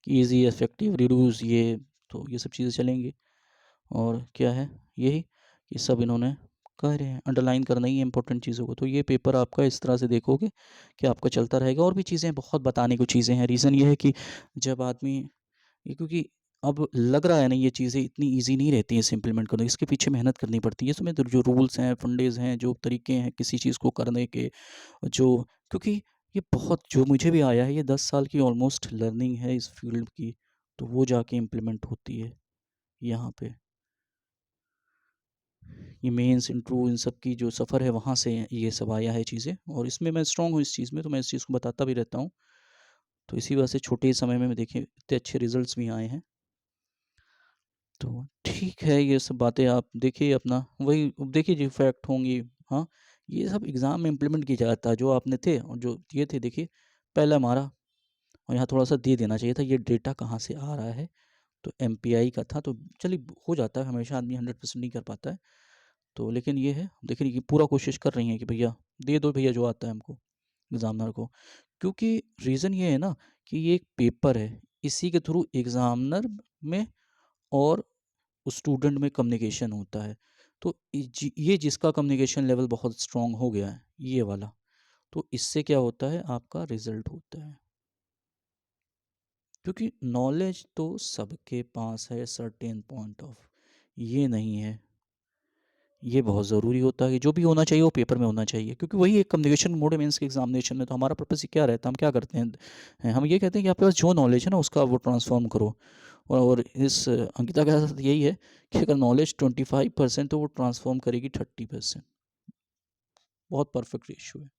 कि ईजी, इफेक्टिव, रिड्यूस, ये तो ये सब चीज़ें चलेंगी। और क्या है, यही ये सब इन्होंने कह रहे हैं, अंडरलाइन करना ही है इंपॉर्टेंट चीज़ों को। तो ये पेपर आपका इस तरह से देखोगे कि आपका चलता रहेगा। और भी चीज़ें बहुत बताने को चीज़ें हैं। रीज़न ये है कि जब आदमी ये, क्योंकि अब लग रहा है ना ये चीज़ें इतनी इजी नहीं रहती हैं इसे इम्प्लीमेंट करने, इसके पीछे मेहनत करनी पड़ती है। इसमें तो जो रूल्स हैं, फंडेज हैं, जो तरीके हैं किसी चीज़ को करने के, जो, क्योंकि ये बहुत जो मुझे भी आया है, ये 10 साल की ऑलमोस्ट लर्निंग है इस फील्ड की, तो वो जाके इम्प्लीमेंट होती है यहाँ पे। ये मेंस इंटरव्यू इन सब की जो सफ़र है वहाँ से ये सब आया है चीज़ें, और इसमें मैं स्ट्रॉन्ग हूँ इस चीज़ में, तो मैं इस चीज़ को बताता भी रहता हूँ। तो इसी वजह से छोटे समय में देखिए इतने अच्छे रिजल्ट्स भी आए हैं। तो ठीक है, ये सब बातें आप देखिए अपना, वही देखिए जो फैक्ट होंगी। हाँ, ये सब एग्ज़ाम में इम्प्लीमेंट किया जाता है, जो आपने थे और जो ये थे, देखिए पहला हमारा, और यहाँ थोड़ा सा दे देना चाहिए था, ये डेटा कहाँ से आ रहा है, तो MPI का था। तो चलिए हो जाता है, हमेशा आदमी 100% नहीं कर पाता है। तो लेकिन ये है, लेकिन ये पूरा कोशिश कर रही हैं कि भैया दे दो भैया जो आता है हमको एग्ज़ामिनर को। क्योंकि रीज़न ये है ना कि ये एक पेपर है, इसी के थ्रू एग्ज़ामिनर में और स्टूडेंट में कम्युनिकेशन होता है। तो ये जिसका कम्युनिकेशन लेवल बहुत स्ट्रॉन्ग हो गया है, ये वाला, तो इससे क्या होता है, आपका रिज़ल्ट होता है। क्योंकि नॉलेज तो सबके पास है सर्टेन पॉइंट ऑफ, ये नहीं है, ये बहुत ज़रूरी होता है कि जो भी होना चाहिए वो पेपर में होना चाहिए, क्योंकि वही एक कम्युनिकेशन मोड है मेंस के एग्जामिनेशन में। तो हमारा पर्पस क्या रहता है, हम क्या करते हैं, हम ये कहते हैं कि आपके पास जो नॉलेज है ना उसका वो ट्रांसफॉर्म करो। और इस अंकिता के साथ यही है कि अगर नॉलेज 25% तो वो ट्रांसफॉर्म करेगी 30%। बहुत परफेक्ट रेशियो है।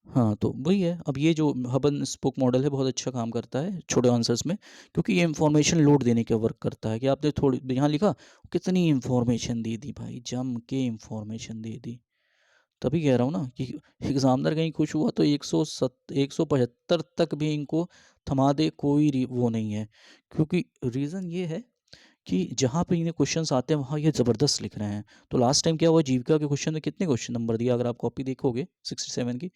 हाँ, तो वही है। अब ये जो हब एंड स्पोक मॉडल है बहुत अच्छा काम करता है छोटे आंसर्स में, क्योंकि ये इंफॉर्मेशन लोड देने का वर्क करता है कि आपने थोड़ी यहाँ लिखा, कितनी इंफॉर्मेशन दे दी भाई, जम के इंफॉर्मेशन दे दी। तभी कह रहा हूँ ना कि एग्जामिनर कहीं खुश हुआ तो 175 तक भी इनको थमा दे, कोई वो नहीं है। क्योंकि रीज़न ये है कि जहाँ पे इन्हें क्वेश्चंस आते हैं वहाँ ये ज़बरदस्त लिख रहे हैं। तो लास्ट टाइम क्या हुआ, जीविका के क्वेश्चन में कितने क्वेश्चन नंबर दिया, अगर आप कॉपी देखोगे 67 की,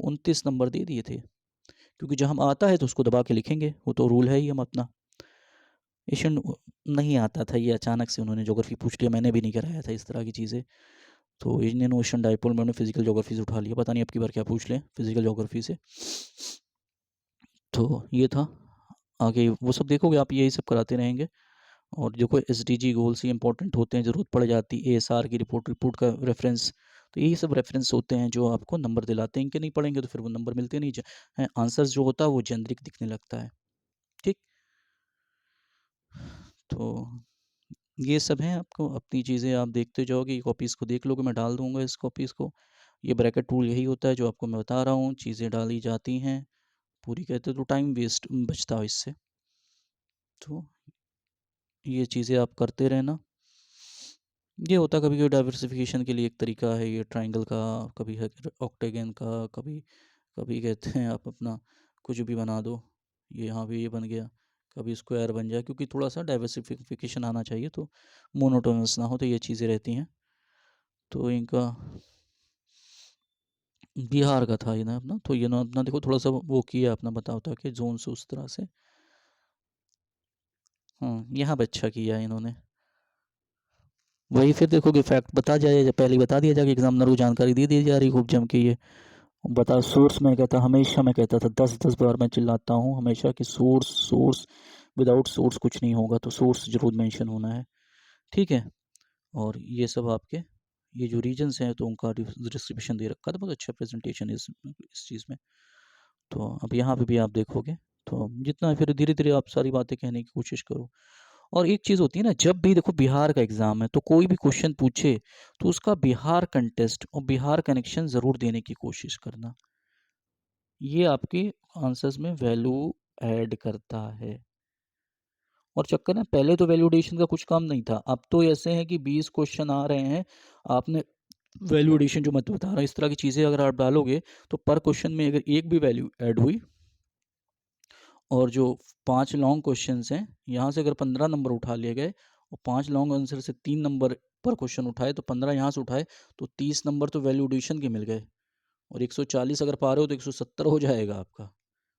29 नंबर दे दिए थे। क्योंकि जहाँ आता है तो उसको दबा के लिखेंगे, वो तो रूल है ही हम अपना। एशियन नहीं आता था, ये अचानक से उन्होंने ज्योग्राफी पूछ लिया, मैंने भी नहीं कराया था इस तरह की चीज़ें। तो इंडियन ओशन डाइपोल में उन्होंने फिजिकल ज्योग्राफी से उठा लिया, पता नहीं अब की बार क्या पूछ लें फिजिकल ज्योग्राफी से। तो ये था, आगे वो सब देखोगे आप, यही सब कराते रहेंगे। और जो कोई एसडीजी गोल्स ही इंपॉर्टेंट होते हैं, ज़रूरत पड़ जाती है एएसआर की रिपोर्ट का रेफरेंस, तो यही सब रेफरेंस होते हैं जो आपको नंबर दिलाते हैं। इनके नहीं पढ़ेंगे तो फिर वो नंबर मिलते नहीं हैं। आंसर्स जो होता है वो जेनरिक दिखने लगता है। ठीक, तो ये सब हैं, आपको अपनी चीज़ें आप देखते जाओगे, कॉपीज़ को देख लोगे, मैं डाल दूंगा इस कॉपीज़ को। ये ब्रैकेट टूल यही होता है जो आपको मैं बता रहा हूँ, चीज़ें डाली जाती हैं पूरी, कहते तो टाइम वेस्ट बचता है इससे। तो ये चीज़ें आप करते रहना। ये होता कभी कभी डाइवर्सिफिकेशन के लिए एक तरीका है ये ट्राइंगल का, कभी है ऑक्टेगन का, कभी कभी कहते हैं आप अपना कुछ भी बना दो, ये यहाँ भी ये बन गया, कभी स्क्वायर बन जाए, क्योंकि थोड़ा सा डाइवर्सिफिकेशन आना चाहिए, तो मोनोटोनस ना हो, तो ये चीज़ें रहती हैं। तो इनका बिहार का था ये ना अपना, तो ये ना अपना देखो थोड़ा सा वो किया अपना बता होता कि जोन से उस तरह से। हाँ, यहाँ पे अच्छा किया है इन्होंने। वही फिर देखोगे फैक्ट बता जाए, पहले ही बता दिया जाएगा, एग्जामिनर को जानकारी दे दी जा रही खूब जम के। ये बता, सोर्स मैं कहता हमेशा, मैं कहता था 10-10 बार मैं चिल्लाता हूँ हमेशा कि सोर्स सोर्स, विदाउट सोर्स कुछ नहीं होगा, तो सोर्स जरूर मेंशन होना है। ठीक है, और ये सब आपके ये जो रीजन्स हैं तो उनका डिस्क्रिप्शन दे रखा था, बहुत अच्छा प्रेजेंटेशन है इस चीज़ में। तो अब यहाँ पे भी आप देखोगे, तो जितना फिर धीरे धीरे आप सारी बातें कहने की कोशिश करो। और एक चीज़ होती है ना, जब भी देखो बिहार का एग्ज़ाम है तो कोई भी क्वेश्चन पूछे तो उसका बिहार कंटेस्ट और बिहार कनेक्शन ज़रूर देने की कोशिश करना, ये आपके आंसर्स में वैल्यू ऐड करता है। और चक्कर है, पहले तो वैल्यूडेशन का कुछ काम नहीं था, अब तो ऐसे हैं कि 20 क्वेश्चन आ रहे हैं, आपने वैल्यूडेशन जो मैं बता रहा हूँ इस तरह की चीज़ें अगर आप डालोगे तो पर क्वेश्चन में अगर एक भी वैल्यू ऐड हुई, और जो 5 लॉन्ग क्वेश्चंस हैं यहाँ से अगर 15 नंबर उठा लिए गए और 5 लॉन्ग आंसर से 3 नंबर पर क्वेश्चन उठाए, तो 15 यहाँ से उठाए तो 30 नंबर तो वैल्यूडेशन के मिल गए। और 140 अगर पा रहे हो तो 170 हो जाएगा आपका,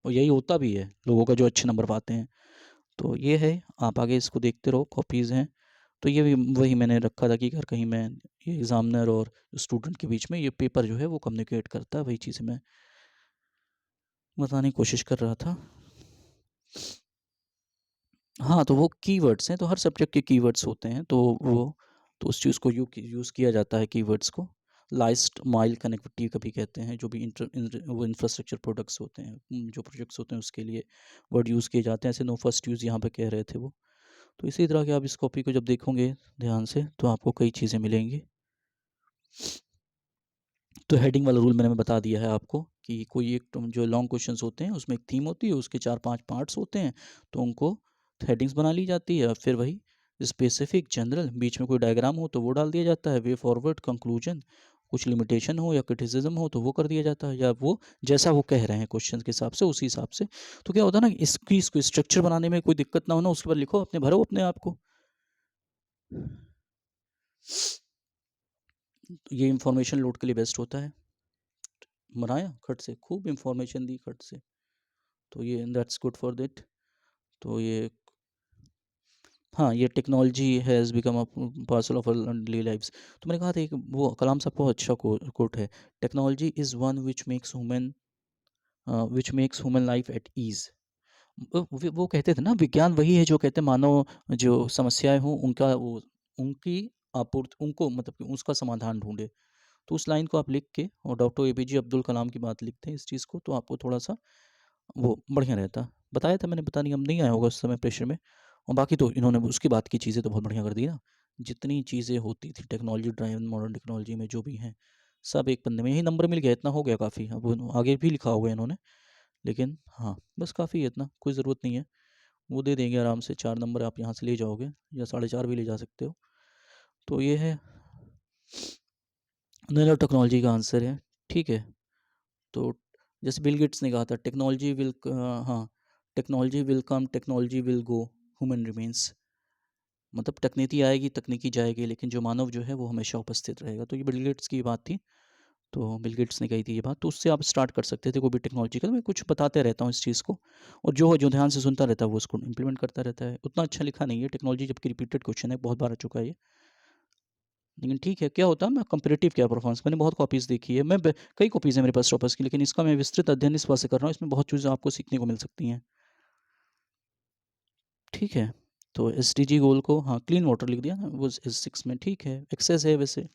और यही होता भी है लोगों का जो अच्छे नंबर पाते हैं। तो ये है, आप आगे इसको देखते रहो, कॉपीज़ हैं। तो ये भी वही मैंने रखा था कि अगर कहीं मैं ये एग्ज़ामिनर और स्टूडेंट के बीच में ये पेपर जो है वो कम्युनिकेट करता है, वही चीज़ें मैं बताने की कोशिश कर रहा था। हाँ, तो वो कीवर्ड्स हैं, तो हर सब्जेक्ट के कीवर्ड्स होते हैं, तो वो तो उस चीज़ को यूज़ किया जाता है कीवर्ड्स को। लास्ट माइल कनेक्टिविटी कभी कहते हैं, जो भी वो इंफ्रास्ट्रक्चर प्रोडक्ट्स होते हैं, जो प्रोजेक्ट्स होते हैं उसके लिए वर्ड यूज़ किए जाते हैं, ऐसे नो फर्स्ट यूज़ यहाँ पे कह रहे थे वो। तो इसी तरह के आप इस कॉपी को जब देखोगे ध्यान से तो आपको कई चीज़ें मिलेंगी। तो हेडिंग वाला रूल मैंने बता दिया है आपको कि कोई एक जो लॉन्ग क्वेश्चंस होते हैं उसमें एक थीम होती है, उसके 4-5 पार्ट्स होते हैं, तो उनको हेडिंग्स बना ली जाती है। फिर वही स्पेसिफिक, जनरल, बीच में कोई डायग्राम हो तो वो डाल दिया जाता है, वे फॉरवर्ड, कंक्लूजन, कुछ लिमिटेशन हो या क्रिटिसिज्म हो तो वो कर दिया जाता है, या वो जैसा वो कह रहे हैं क्वेश्चन के हिसाब से उसी हिसाब से। तो क्या होता है ना, इसको स्ट्रक्चर बनाने में कोई दिक्कत ना हो ना, उसके बाद लिखो, अपने भरो अपने आप को। तो ये इंफॉर्मेशन लोड के लिए बेस्ट होता है। बनाया खट से, खूब इंफॉर्मेशन दी खट से, तो ये दैट्स गुड फॉर दैट। तो ये हाँ, ये technology has become a parcel of our daily lives. तो मैंने कहा था एक वो कलाम साहब का अच्छा कोट है, technology is one which makes human life at ease. वो कहते थे ना, विज्ञान वही है जो कहते हैं मानव जो समस्याएं हों उनका वो उनकी आपूर्ति, उनको मतलब कि उसका समाधान ढूंढे। तो उस लाइन को आप लिख के और डॉक्टर एपीजे अब्दुल कलाम की बात लिखते हैं इस चीज़ को, तो आपको थोड़ा सा वो बढ़िया रहता। बताया था मैंने, पता नहीं अब नहीं आया होगा उस समय प्रेशर में। और बाकी तो इन्होंने उसकी बात की चीज़ें तो बहुत बढ़िया कर दी ना। जितनी चीज़ें होती थी टेक्नोलॉजी ड्राइवन मॉडर्न टेक्नोलॉजी में जो भी हैं, सब एक पन्ने में। यही नंबर मिल गया, इतना हो गया काफ़ी। अब आगे भी लिखा होगा इन्होंने, लेकिन हाँ बस काफ़ी है इतना, कोई ज़रूरत नहीं है। वो दे देंगे आराम से, 4 नंबर आप यहाँ से ले जाओगे, या 4.5 भी ले जा सकते हो। तो ये है नैनो टेक्नोलॉजी का आंसर है। ठीक है, तो जैसे बिल गेट्स ने कहा था, हाँ, technology will come, technology will go, human remains. मतलब तकनीकी आएगी, तकनीकी जाएगी, लेकिन जो मानव जो है वो हमेशा उपस्थित रहेगा। तो ये बिल गेट्स की बात थी, तो बिल गेट्स ने कही थी ये बात, तो उससे आप स्टार्ट कर सकते थे कोई भी टेक्नोलॉजी का। तो मैं कुछ बताते रहता हूँ इस चीज़ को, और जो ध्यान से सुनता रहता है वो उसको इम्प्लीमेंट करता रहता है। उतना अच्छा लिखा नहीं है टेक्नोलॉजी, जबकि रिपीटेड क्वेश्चन है, बहुत बार आ चुका है ये। लेकिन ठीक है, क्या होता है मैं कंपैरेटिव क्या परफॉर्मेंस, मैंने बहुत कॉपीज़ देखी है, कई कॉपीज़ हैं मेरे पास टॉपर्स की, लेकिन इसका मैं विस्तृत अध्ययन इस बात से कर रहा हूँ, इसमें बहुत चीज़ें आपको सीखने को मिल सकती हैं। ठीक है, तो एसडीजी गोल को, हाँ क्लीन वाटर लिख दिया ना, वो S6 में। ठीक है, एक्सेस है वैसे।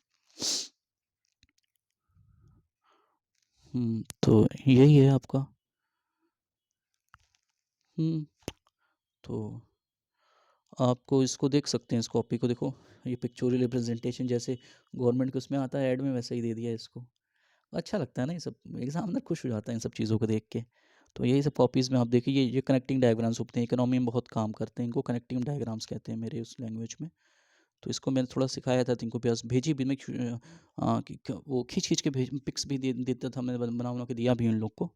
तो यही है आपका। तो आपको इसको देख सकते हैं, इस कॉपी को देखो, ये पिक्चोरियल रिप्रेजेंटेशन जैसे गवर्नमेंट के उसमें आता है ऐड में, वैसे ही दे दिया है इसको। अच्छा लगता है ना ये सब, एग्जामिनर खुश हो जाता है इन सब चीज़ों को देख के। तो यही सब कॉपीज़ में आप देखिए, ये कनेक्टिंग डायग्राम्स होते हैं, इकोनॉमी में बहुत काम करते हैं, इनको कनेक्टिंग डायग्राम्स कहते हैं मेरे उस लैंग्वेज में। तो इसको मैंने थोड़ा सिखाया था, तो इनको प्यास भेजी भी मैं, वो खींच खींच के भेज, पिक्स भी देता था, मैंने बना बना के दिया भी उन लोग को।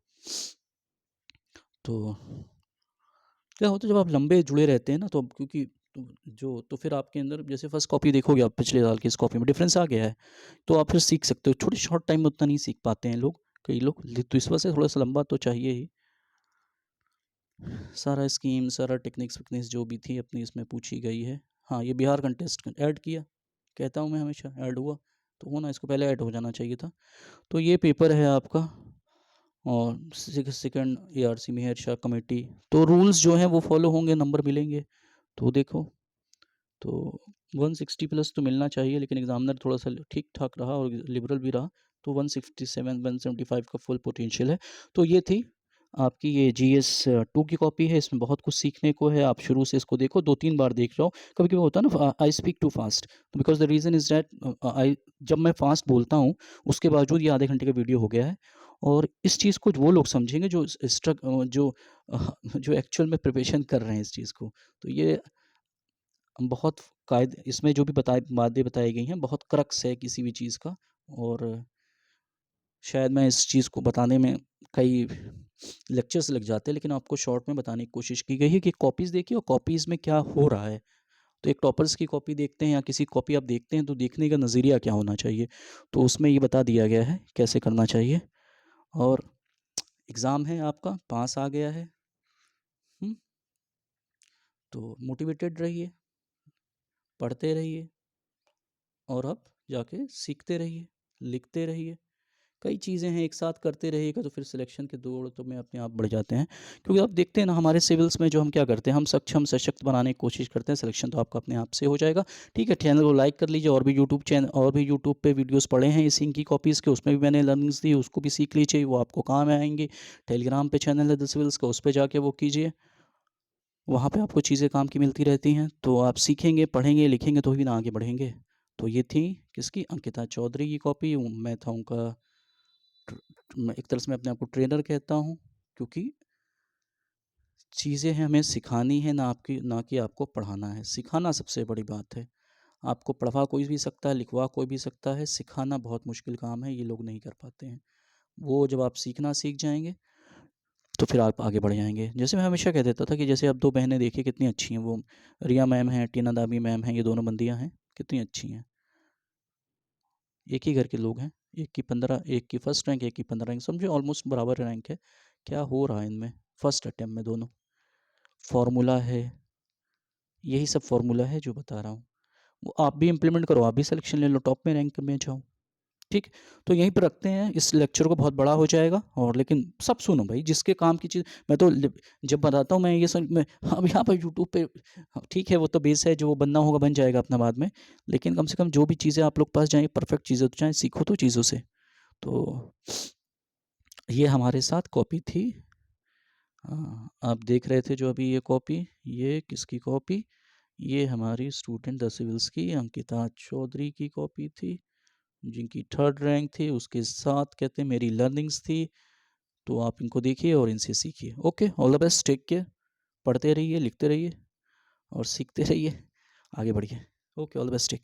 तो क्या होता है जब आप लंबे जुड़े रहते हैं ना, तो क्योंकि तो फिर आपके अंदर, जैसे फर्स्ट कॉपी देखोगे आप पिछले साल की, इस कॉपी में डिफरेंस आ गया है, तो आप फिर सीख सकते हो। थोड़ी शॉर्ट टाइम में उतना नहीं सीख पाते हैं लोग, कई लोग, तो इस वजह से थोड़ा सा लंबा तो चाहिए ही। सारा स्कीम, सारा टेक्निक्स विक्निक्स जो भी थी अपनी इसमें पूछी गई है। हाँ, ये बिहार कंटेस्ट ऐड किया, कहता हूँ मैं हमेशा, ऐड हुआ तो होना, इसको पहले ऐड हो जाना चाहिए था। तो ये पेपर है आपका, और सेकंड ARC मेहर शाह कमेटी। तो रूल्स जो हैं वो फॉलो होंगे, नंबर मिलेंगे। तो देखो, तो 160 प्लस तो मिलना चाहिए, लेकिन एग्जामिनर थोड़ा सा ठीक ठाक रहा और लिबरल भी रहा, तो 167 175 का फुल पोटेंशियल है। तो ये थी आपकी ये GS 2 की कॉपी है, इसमें बहुत कुछ सीखने को है। आप शुरू से इसको देखो, 2-3 बार देख लो। कभी कभी होता है ना, I speak too fast, because the reason is that I, जब मैं फास्ट बोलता हूँ उसके बावजूद ये आधे घंटे का वीडियो हो गया है। और इस चीज़ को वो लोग समझेंगे जो जो एक्चुअल में प्रिपरेशन कर रहे हैं इस चीज़ को। तो ये बहुत कायदे, इसमें जो भी बातें बताई गई हैं, बहुत क्रक्स है किसी भी चीज़ का। और शायद मैं इस चीज़ को बताने में कई लेक्चर्स लग जाते हैं, लेकिन आपको शॉर्ट में बताने की कोशिश की गई है कि कॉपीज़ देखिए और कॉपीज़ में क्या हो रहा है। तो एक टॉपर्स की कॉपी देखते हैं या किसी कॉपी आप देखते हैं, तो देखने का नज़रिया क्या होना चाहिए, तो उसमें ये बता दिया गया है कैसे करना चाहिए। और एग्ज़ाम है आपका, पास आ गया है। तो मोटिवेटेड रहिए, पढ़ते रहिए, और अब जाके सीखते रहिए, लिखते रहिए। कई चीज़ें हैं, एक साथ करते रहिएगा तो फिर सिलेक्शन के दौड़ तो में अपने आप बढ़ जाते हैं। क्योंकि आप देखते हैं ना, हमारे सिविल्स में जो हम क्या करते हैं, हम सक्षम सशक्त बनाने की कोशिश करते हैं, सिलेक्शन तो आपका अपने आप से हो जाएगा। ठीक है, चैनल को लाइक कर लीजिए, और भी यूट्यूब पे वीडियोस पड़े हैं इसी की कॉपीज़ के, उसमें भी मैंने लर्निंग्स दी, उसको भी सीख लीजिए, वो आपको काम में आएंगे। टेलीग्राम पे चैनल है द सिविल्स का, उस पर जाके वो कीजिए, वहाँ पे आपको चीज़ें काम की मिलती रहती हैं। तो आप सीखेंगे, पढ़ेंगे, लिखेंगे तो ही ना आगे बढ़ेंगे। तो ये थी किसकी, अंकिता चौधरी की कॉपी। मैं था उनका, मैं एक तरह से मैं अपने आप को ट्रेनर कहता हूँ, क्योंकि चीज़ें हमें सिखानी है, ना कि आपको पढ़ाना है। सिखाना सबसे बड़ी बात है। आपको पढ़वा कोई भी सकता है, लिखवा कोई भी सकता है, सिखाना बहुत मुश्किल काम है, ये लोग नहीं कर पाते हैं। वो जब आप सीखना सीख जाएंगे तो फिर आप आगे बढ़ जाएंगे। जैसे मैं हमेशा कह देता था कि जैसे अब 2 बहनें देखिए कितनी अच्छी हैं, वो रिया मैम हैं, टीना दाबी मैम हैं, ये दोनों बंदियाँ हैं, कितनी अच्छी हैं। एक ही घर के लोग हैं, एक की 15, एक की फर्स्ट रैंक, एक की 15 रैंक, समझो ऑलमोस्ट बराबर रैंक है। क्या हो रहा है इनमें? फर्स्ट अटेम्प्ट में दोनों। फॉर्मूला है, यही सब फॉर्मूला है जो बता रहा हूँ, वो आप भी इम्प्लीमेंट करो, आप भी सिलेक्शन ले लो, टॉप में रैंक में जाओ। ठीक, तो यहीं पर रखते हैं, इस लेक्चर को बहुत बड़ा हो जाएगा। और लेकिन सब सुनो भाई, जिसके काम की चीज़ मैं तो जब बताता हूँ मैं ये समझ में, अब यहाँ पर यूट्यूब पे ठीक है वो तो बेस है, जो वो बनना होगा बन जाएगा अपना बाद में, लेकिन कम से कम जो भी चीज़ें आप लोग पास जाएँ परफेक्ट चीज़ें तो जाएँ, सीखो तो चीज़ों से। तो ये हमारे साथ कॉपी थी। आप देख रहे थे जो अभी ये कॉपी, ये किसकी कॉपी? ये हमारी स्टूडेंट द सिविल्स की अंकिता चौधरी की कॉपी थी, जिनकी 3rd रैंक थी। उसके साथ कहते हैं मेरी लर्निंग्स थी। तो आप इनको देखिए और इनसे सीखिए। Okay, all the best, take care. पढ़ते रहिए, लिखते रहिए और सीखते रहिए, आगे बढ़िए। Okay, all the best, take